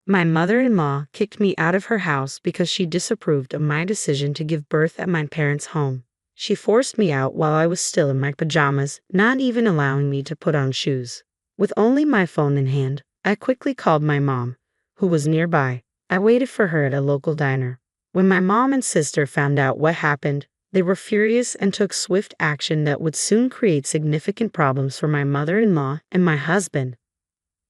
My mother-in-law kicked me out of her house because she disapproved of my decision to give birth at my parents' home. She forced me out while I was still in my pajamas, not even allowing me to put on shoes. With only my phone in hand, I quickly called my mom, who was nearby. I waited for her at a local diner. When my mom and sister found out what happened, they were furious and took swift action that would soon create significant problems for my mother-in-law and my husband.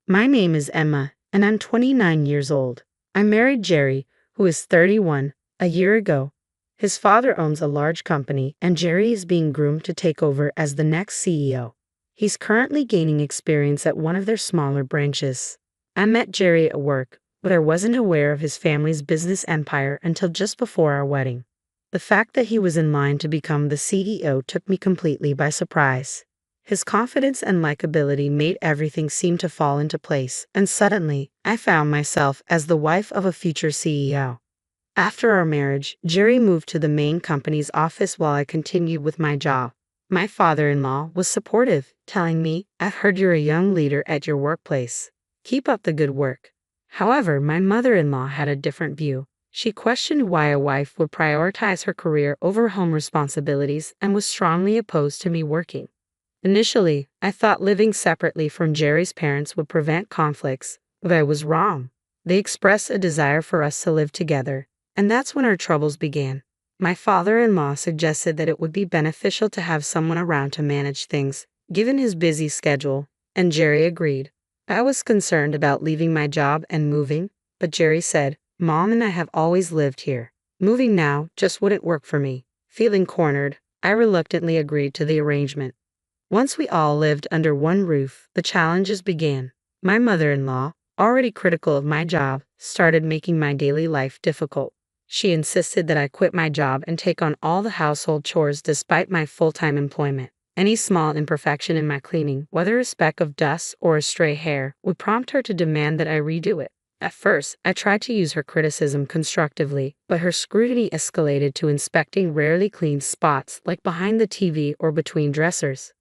My name is Emma, and I'm 29 years old. I married Jerry, who is 31, a year ago. His father owns a large company, and Jerry is being groomed to take over as the next CEO. He's currently gaining experience at one of their smaller branches. I met Jerry at work, but I wasn't aware of his family's business empire until just before our wedding. The fact that he was in line to become the CEO took me completely by surprise. His confidence and likability made everything seem to fall into place, and suddenly, I found myself as the wife of a future CEO. After our marriage, Jerry moved to the main company's office while I continued with my job. My father-in-law was supportive, telling me, "I've heard you're a young leader at your workplace. Keep up the good work." However, my mother-in-law had a different view. She questioned why a wife would prioritize her career over home responsibilities and was strongly opposed to me working. Initially, I thought living separately from Jerry's parents would prevent conflicts, but I was wrong. They expressed a desire for us to live together, and that's when our troubles began. My father-in-law suggested that it would be beneficial to have someone around to manage things, given his busy schedule, and Jerry agreed. I was concerned about leaving my job and moving, but Jerry said, "Mom and I have always lived here. Moving now just wouldn't work for me." Feeling cornered, I reluctantly agreed to the arrangement. Once we all lived under one roof, the challenges began. My mother-in-law, already critical of my job, started making my daily life difficult. She insisted that I quit my job and take on all the household chores despite my full-time employment. Any small imperfection in my cleaning, whether a speck of dust or a stray hair, would prompt her to demand that I redo it. At first, I tried to use her criticism constructively, but her scrutiny escalated to inspecting rarely cleaned spots like behind the TV or between dressers.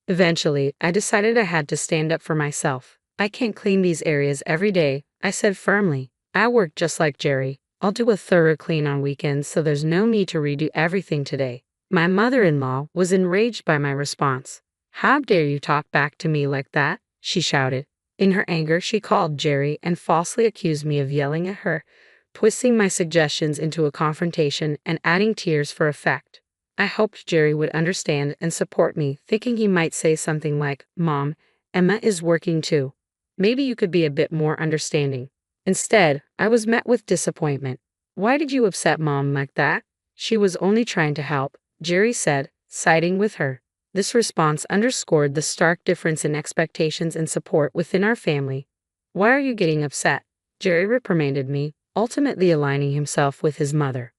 Eventually, I decided I had to stand up for myself. "I can't clean these areas every day," I said firmly. "I work just like Jerry. I'll do a thorough clean on weekends, so there's no need to redo everything today." My mother-in-law was enraged by my response. "How dare you talk back to me like that?" she shouted. In her anger, she called Jerry and falsely accused me of yelling at her, twisting my suggestions into a confrontation and adding tears for effect. I hoped Jerry would understand and support me, thinking he might say something like, "Mom, Emma is working too. Maybe you could be a bit more understanding." Instead, I was met with disappointment. "Why did you upset Mom like that? She was only trying to help," Jerry said, siding with her. This response underscored the stark difference in expectations and support within our family. "Why are you getting upset?" Jerry reprimanded me, ultimately aligning himself with his mother.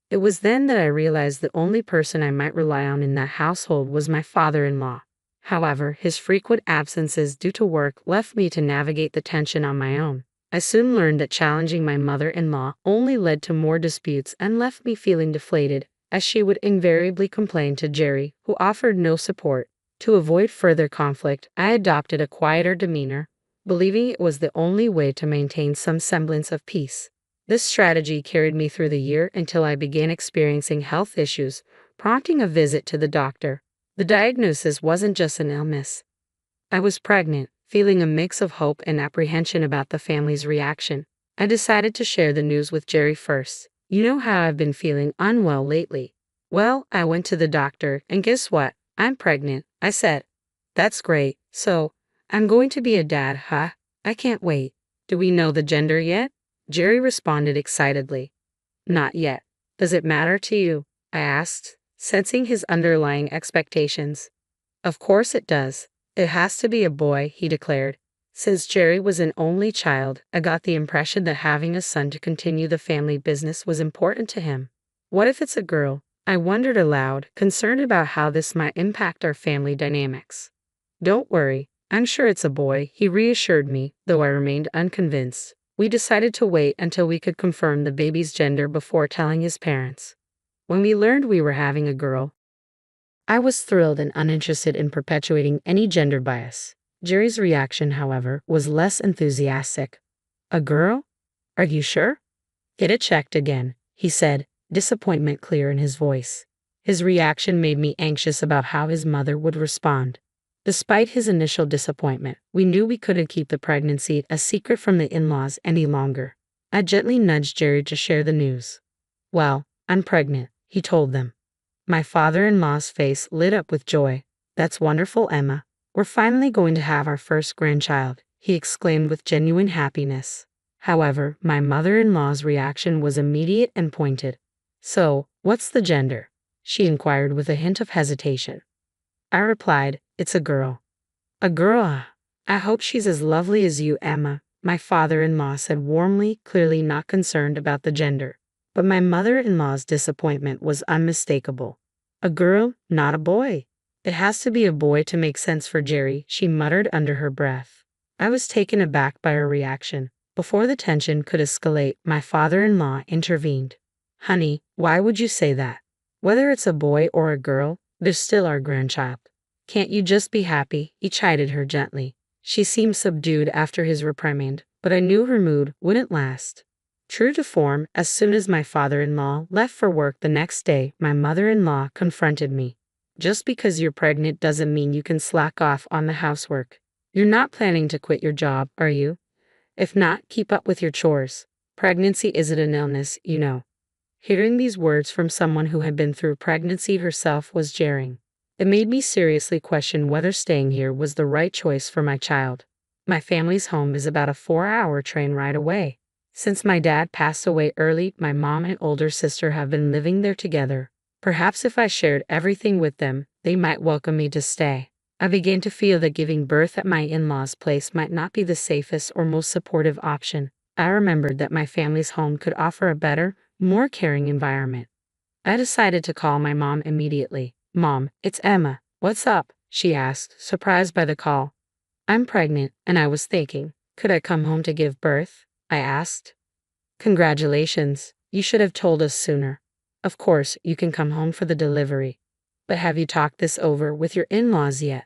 It was then that I realized the only person I might rely on in that household was my father-in-law. However, his frequent absences due to work left me to navigate the tension on my own. I soon learned that challenging my mother-in-law only led to more disputes and left me feeling deflated, as she would invariably complain to Jerry, who offered no support. To avoid further conflict, I adopted a quieter demeanor, believing it was the only way to maintain some semblance of peace. This strategy carried me through the year until I began experiencing health issues, prompting a visit to the doctor. The diagnosis wasn't just an illness. I was pregnant, feeling a mix of hope and apprehension about the family's reaction. I decided to share the news with Jerry first. "You know how I've been feeling unwell lately." "Well, I went to the doctor, and guess what? I'm pregnant," I said. "That's great. So, I'm going to be a dad, huh? I can't wait. Do we know the gender yet?" Jerry responded excitedly. "Not yet. Does it matter to you?" I asked, sensing his underlying expectations. "Of course it does. It has to be a boy," he declared. Since Jerry was an only child, I got the impression that having a son to continue the family business was important to him. "What if it's a girl?" I wondered aloud, concerned about how this might impact our family dynamics. "Don't worry. I'm sure it's a boy," he reassured me, though I remained unconvinced. We decided to wait until we could confirm the baby's gender before telling his parents. When we learned we were having a girl, I was thrilled and uninterested in perpetuating any gender bias. Jerry's reaction, however, was less enthusiastic. "A girl? Are you sure? Get it checked again, he said, disappointment clear in his voice. His reaction made me anxious about how his mother would respond. Despite his initial disappointment, we knew we couldn't keep the pregnancy a secret from the in-laws any longer. I gently nudged Jerry to share the news. Well, I'm pregnant, he told them. My father-in-law's face lit up with joy. That's wonderful, Emma. We're finally going to have our first grandchild, he exclaimed with genuine happiness. However, my mother-in-law's reaction was immediate and pointed. So, what's the gender? She inquired with a hint of hesitation. I replied, it's a girl. A girl? I hope she's as lovely as you, Emma, my father-in-law said warmly, clearly not concerned about the gender. But my mother-in-law's disappointment was unmistakable. A girl, not a boy. It has to be a boy to make sense for Jerry, she muttered under her breath. I was taken aback by her reaction. Before the tension could escalate, my father-in-law intervened. Honey, why would you say that? Whether it's a boy or a girl, they're still our grandchild. Can't you just be happy? He chided her gently. She seemed subdued after his reprimand, but I knew her mood wouldn't last. True to form, as soon as my father-in-law left for work the next day, my mother-in-law confronted me. Just because you're pregnant doesn't mean you can slack off on the housework. You're not planning to quit your job, are you? If not, keep up with your chores. Pregnancy isn't an illness, you know. Hearing these words from someone who had been through pregnancy herself was jarring. It made me seriously question whether staying here was the right choice for my child. My family's home is about a 4-hour train ride away. Since my dad passed away early, my mom and older sister have been living there together. Perhaps if I shared everything with them, they might welcome me to stay. I began to feel that giving birth at my in-laws' place might not be the safest or most supportive option. I remembered that my family's home could offer a better, more caring environment. I decided to call my mom immediately. Mom, it's Emma. What's up? She asked, surprised by the call. I'm pregnant, and I was thinking, could I come home to give birth? I asked. Congratulations. You should have told us sooner. Of course, you can come home for the delivery. But have you talked this over with your in-laws yet?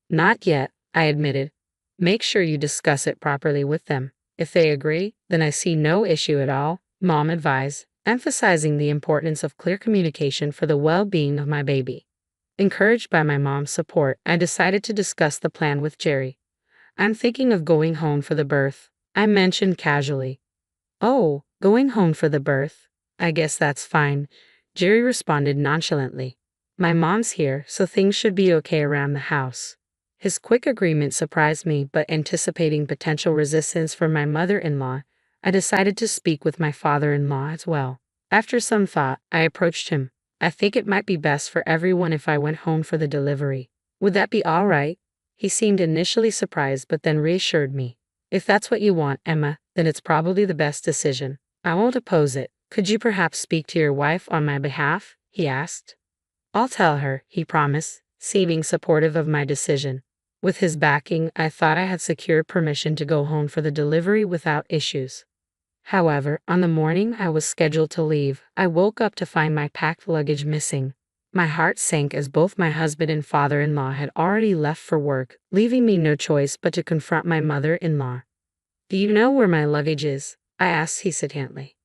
Not yet, I admitted. Make sure you discuss it properly with them. If they agree, then I see no issue at all, Mom advised, emphasizing the importance of clear communication for the well-being of my baby. Encouraged by my mom's support, I decided to discuss the plan with Jerry. I'm thinking of going home for the birth, I mentioned casually. Oh, going home for the birth? I guess that's fine, Jerry responded nonchalantly. My mom's here, so things should be okay around the house. His quick agreement surprised me, but anticipating potential resistance from my mother-in-law, I decided to speak with my father-in-law as well. After some thought, I approached him. I think it might be best for everyone if I went home for the delivery. Would that be all right? He seemed initially surprised but then reassured me. If that's what you want, Emma, then it's probably the best decision. I won't oppose it. Could you perhaps speak to your wife on my behalf? He asked. I'll tell her, he promised, seeming supportive of my decision. With his backing, I thought I had secured permission to go home for the delivery without issues. However, on the morning I was scheduled to leave, I woke up to find my packed luggage missing. My heart sank as both my husband and father-in-law had already left for work, leaving me no choice but to confront my mother-in-law. Do you know where my luggage is? I asked hesitantly.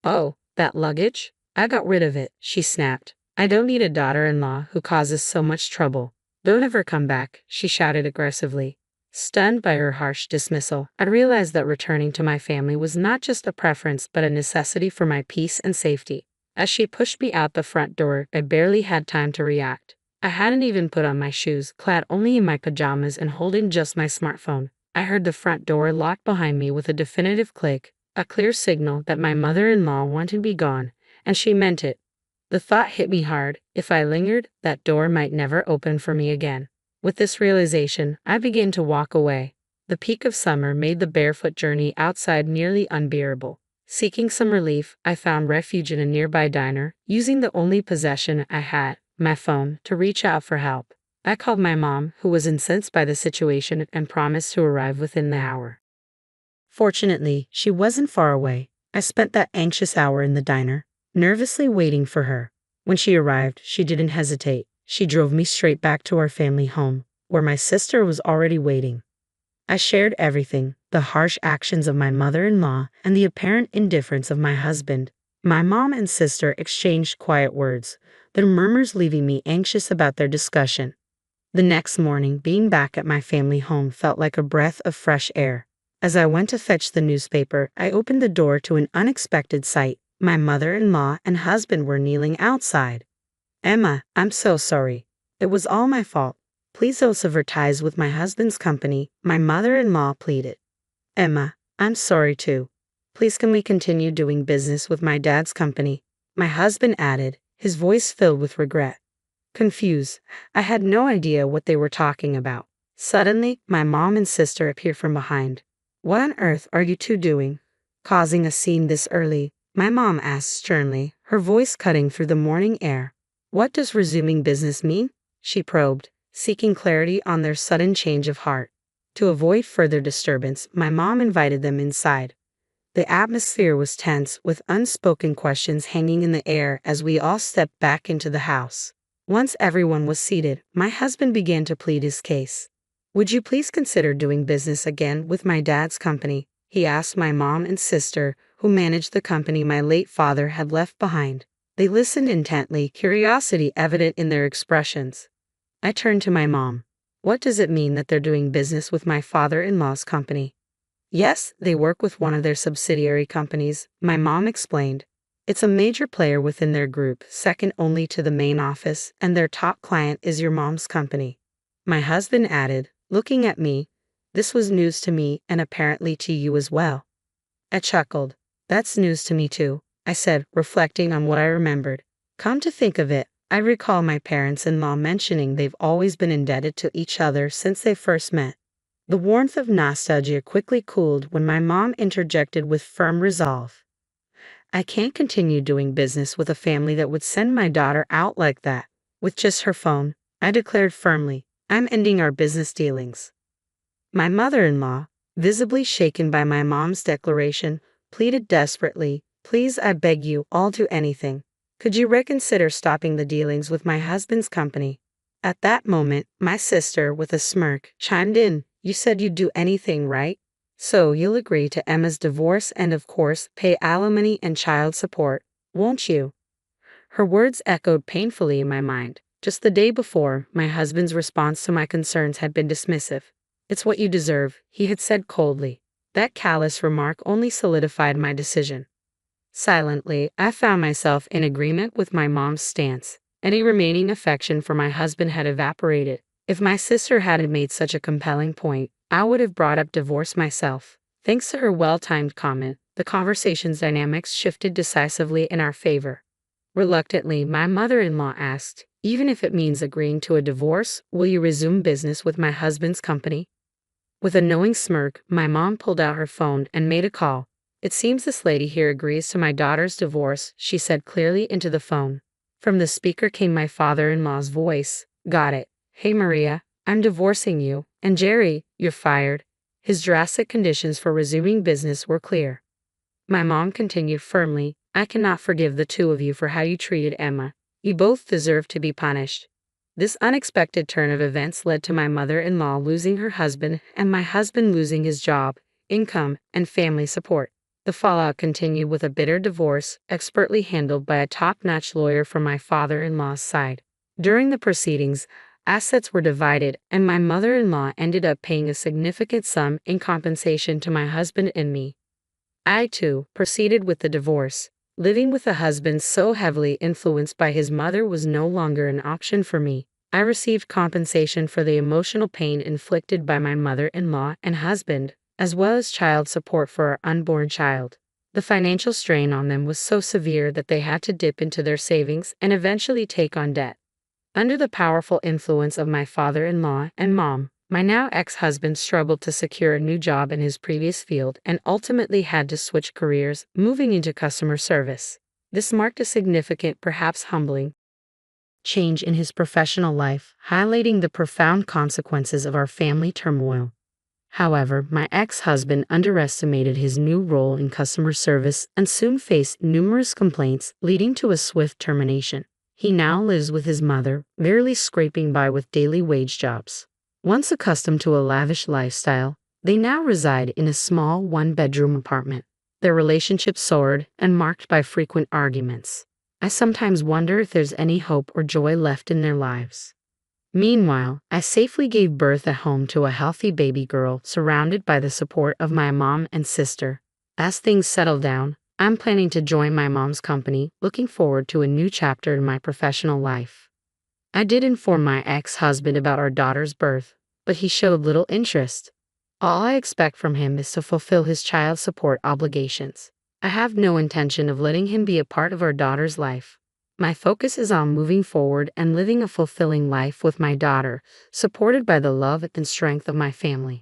Oh, that luggage? I got rid of it, she snapped. I don't need a daughter-in-law who causes so much trouble. Don't ever come back, she shouted aggressively. Stunned by her harsh dismissal, I realized that returning to my family was not just a preference but a necessity for my peace and safety. As she pushed me out the front door, I barely had time to react. I hadn't even put on my shoes, clad only in my pajamas and holding just my smartphone. I heard the front door lock behind me with a definitive click, a clear signal that my mother-in-law wanted me gone, and she meant it. The thought hit me hard. If I lingered, that door might never open for me again. With this realization, I began to walk away. The peak of summer made the barefoot journey outside nearly unbearable. Seeking some relief, I found refuge in a nearby diner, using the only possession I had, my phone, to reach out for help. I called my mom, who was incensed by the situation, and promised to arrive within the hour. Fortunately, she wasn't far away. I spent that anxious hour in the diner, nervously waiting for her. When she arrived, she didn't hesitate. She drove me straight back to our family home, where my sister was already waiting. I shared everything, the harsh actions of my mother-in-law, and the apparent indifference of my husband. My mom and sister exchanged quiet words, their murmurs leaving me anxious about their discussion. The next morning, being back at my family home felt like a breath of fresh air. As I went to fetch the newspaper, I opened the door to an unexpected sight. My mother-in-law and husband were kneeling outside. "Emma, I'm so sorry. It was all my fault. Please don't sever ties with my husband's company," my mother-in-law pleaded. "Emma, I'm sorry too. Please can we continue doing business with my dad's company?" my husband added, his voice filled with regret. Confused, I had no idea what they were talking about. Suddenly, my mom and sister appeared from behind. "What on earth are you two doing? Causing a scene this early?" my mom asked sternly, her voice cutting through the morning air. "What does resuming business mean?" she probed, seeking clarity on their sudden change of heart. To avoid further disturbance, my mom invited them inside. The atmosphere was tense, with unspoken questions hanging in the air as we all stepped back into the house. Once everyone was seated, my husband began to plead his case. "Would you please consider doing business again with my dad's company?" he asked my mom and sister, who managed the company my late father had left behind. They listened intently, curiosity evident in their expressions. I turned to my mom. "What does it mean that they're doing business with my father-in-law's company?" "Yes, they work with one of their subsidiary companies," my mom explained. "It's a major player within their group, second only to the main office, and their top client is your mom's company," my husband added, looking at me. "This was news to me and apparently to you as well." I chuckled. "That's news to me too," I said, reflecting on what I remembered. Come to think of it, I recall my parents-in-law mentioning they've always been indebted to each other since they first met. The warmth of nostalgia quickly cooled when my mom interjected with firm resolve. "I can't continue doing business with a family that would send my daughter out like that, with just her phone," I declared firmly. "I'm ending our business dealings." My mother-in-law, visibly shaken by my mom's declaration, pleaded desperately, "Please, I beg you, I'll do anything. Could you reconsider stopping the dealings with my husband's company?" At that moment, my sister, with a smirk, chimed in. "You said you'd do anything, right? So you'll agree to Emma's divorce and, of course, pay alimony and child support, won't you?" Her words echoed painfully in my mind. Just the day before, my husband's response to my concerns had been dismissive. "It's what you deserve," he had said coldly. That callous remark only solidified my decision. Silently, I found myself in agreement with my mom's stance. Any remaining affection for my husband had evaporated. If my sister hadn't made such a compelling point, I would have brought up divorce myself. Thanks to her well-timed comment, the conversation's dynamics shifted decisively in our favor. Reluctantly, my mother-in-law asked, "Even if it means agreeing to a divorce, will you resume business with my husband's company?" With a knowing smirk, my mom pulled out her phone and made a call. "It seems this lady here agrees to my daughter's divorce," she said clearly into the phone. From the speaker came my father-in-law's voice. "Got it. Hey Maria, I'm divorcing you, and Jerry, you're fired." His drastic conditions for resuming business were clear. My mom continued firmly, "I cannot forgive the two of you for how you treated Emma. You both deserve to be punished." This unexpected turn of events led to my mother-in-law losing her husband and my husband losing his job, income, and family support. The fallout continued with a bitter divorce, expertly handled by a top-notch lawyer from my father-in-law's side. During the proceedings, assets were divided, and my mother-in-law ended up paying a significant sum in compensation to my husband and me. I, too, proceeded with the divorce. Living with a husband so heavily influenced by his mother was no longer an option for me. I received compensation for the emotional pain inflicted by my mother-in-law and husband, as well as child support for our unborn child. The financial strain on them was so severe that they had to dip into their savings and eventually take on debt. Under the powerful influence of my father-in-law and mom, my now ex-husband struggled to secure a new job in his previous field and ultimately had to switch careers, moving into customer service. This marked a significant, perhaps humbling, change in his professional life, highlighting the profound consequences of our family turmoil. However, my ex-husband underestimated his new role in customer service and soon faced numerous complaints, leading to a swift termination. He now lives with his mother, barely scraping by with daily wage jobs. Once accustomed to a lavish lifestyle, They now reside in a small one-bedroom apartment. Their relationship soured and marked by frequent arguments. I sometimes wonder if there's any hope or joy left in their lives. Meanwhile, I safely gave birth at home to a healthy baby girl surrounded by the support of my mom and sister. As things settle down, I'm planning to join my mom's company, looking forward to a new chapter in my professional life. I did inform my ex-husband about our daughter's birth, but he showed little interest. All I expect from him is to fulfill his child support obligations. I have no intention of letting him be a part of our daughter's life. My focus is on moving forward and living a fulfilling life with my daughter, supported by the love and strength of my family.